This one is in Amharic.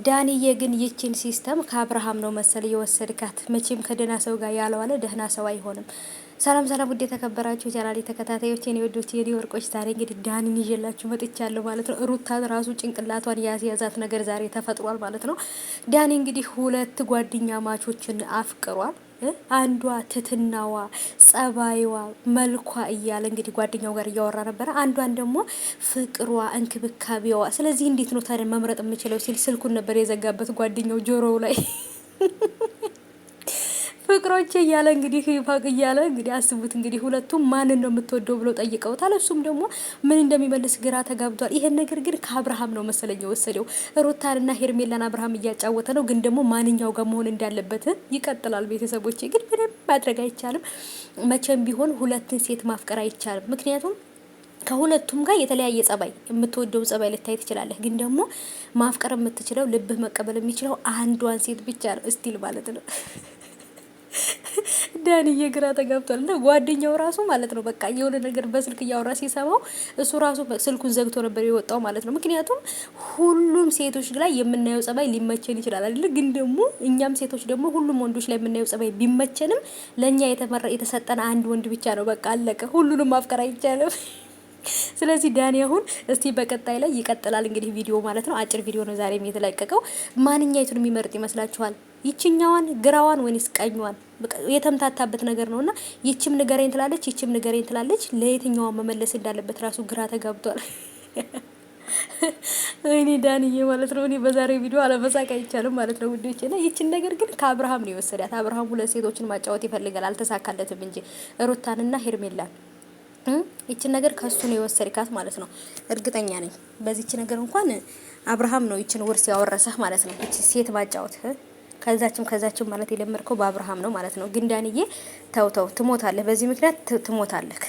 ዳንዬ ግን ይችን ሲስተም ከአብርሃም ነው መሰል የወሰድካት። መቼም ከደህና ሰው ጋር ያለዋለ ደህና ሰው አይሆንም። ሰላም ሰላም፣ ውድ የተከበራችሁ ቻናሌ ተከታታዮች፣ የኔ ወዶች፣ የኔ ወርቆች፣ ዛሬ እንግዲህ ዳኒን ይዤላችሁ መጥቻለሁ ማለት ነው። ሩታ ራሱ ጭንቅላቷን ያስያዛት ነገር ዛሬ ተፈጥሯል ማለት ነው። ዳኒ እንግዲህ ሁለት ጓደኛ ማቾችን አፍቅሯል። አንዷ ትትናዋ፣ ጸባይዋ፣ መልኳ እያለ እንግዲህ ጓደኛው ጋር እያወራ ነበረ። አንዷን ደግሞ ፍቅሯ፣ እንክብካቤዋ። ስለዚህ እንዴት ነው ታዲያ መምረጥ የምችለው ሲል ስልኩን ነበር የዘጋበት ጓደኛው ጆሮው ላይ ፍቅሮቼ እያለ እንግዲህ ፋቅ እያለ እንግዲህ አስቡት እንግዲህ ሁለቱም ማንን ነው የምትወደው ብሎ ጠይቀውታል። እሱም ደግሞ ምን እንደሚመልስ ግራ ተጋብቷል። ይሄን ነገር ግን ከአብርሃም ነው መሰለኝ የወሰደው። ሩታንና ሄርሜላን አብርሃም እያጫወተ ነው፣ ግን ደግሞ ማንኛው ጋር መሆን እንዳለበት ይቀጥላል። ቤተሰቦቼ ግን ምንም ማድረግ አይቻልም። መቼም ቢሆን ሁለትን ሴት ማፍቀር አይቻልም። ምክንያቱም ከሁለቱም ጋር የተለያየ ጸባይ፣ የምትወደው ጸባይ ልታይ ትችላለህ፣ ግን ደግሞ ማፍቀር የምትችለው ልብህ መቀበል የሚችለው አንዷን ሴት ብቻ ነው እስቲል ማለት ነው። ዳንዬ ግራ ተጋብቷል። እና ጓደኛው ራሱ ማለት ነው በቃ የሆነ ነገር በስልክ እያወራ ሲሰማው እሱ ራሱ ስልኩን ዘግቶ ነበር የወጣው ማለት ነው። ምክንያቱም ሁሉም ሴቶች ላይ የምናየው ጸባይ ሊመቸን ይችላል አይደል? ግን ደግሞ እኛም ሴቶች ደግሞ ሁሉም ወንዶች ላይ የምናየው ጸባይ ቢመቸንም ለኛ የተሰጠን አንድ ወንድ ብቻ ነው። በቃ አለቀ። ሁሉንም ማፍቀር አይቻልም። ስለዚህ ዳኒ አሁን እስቲ በቀጣይ ላይ ይቀጥላል እንግዲህ ቪዲዮ ማለት ነው። አጭር ቪዲዮ ነው ዛሬም የተለቀቀው። ማንኛይቱን የሚመርጥ ይመስላችኋል? ይችኛዋን ግራዋን ወይስ ቀኛዋን? የተምታታበት ነገር ነውና ይችም ንገረኝ ትላለች፣ ይችም ንገረኝ ትላለች። ለየትኛዋን መመለስ እንዳለበት ራሱ ግራ ተጋብቷል። እኔ ዳንዬ ማለት ነው። እኔ በዛሬ ቪዲዮ አለመሳቅ አይቻልም ማለት ነው ውዶቼ። እና ይችን ነገር ግን ከአብርሃም ነው የወሰዳት። አብርሃም ሁለት ሴቶችን ማጫወት ይፈልጋል፣ አልተሳካለትም እንጂ ሩታንና ሄርሜላን ይችን ነገር ከሱ ነው የወሰድካት ማለት ነው። እርግጠኛ ነኝ በዚች ነገር እንኳን አብርሃም ነው ይችን ውርስ ያወረሰህ ማለት ነው። ይች ሴት ማጫወት ከዛችም ማለት የለመድከው በአብርሃም ነው ማለት ነው። ግን ዳንዬ ተው ትሞታለህ፣ በዚህ ምክንያት ትሞታለህ።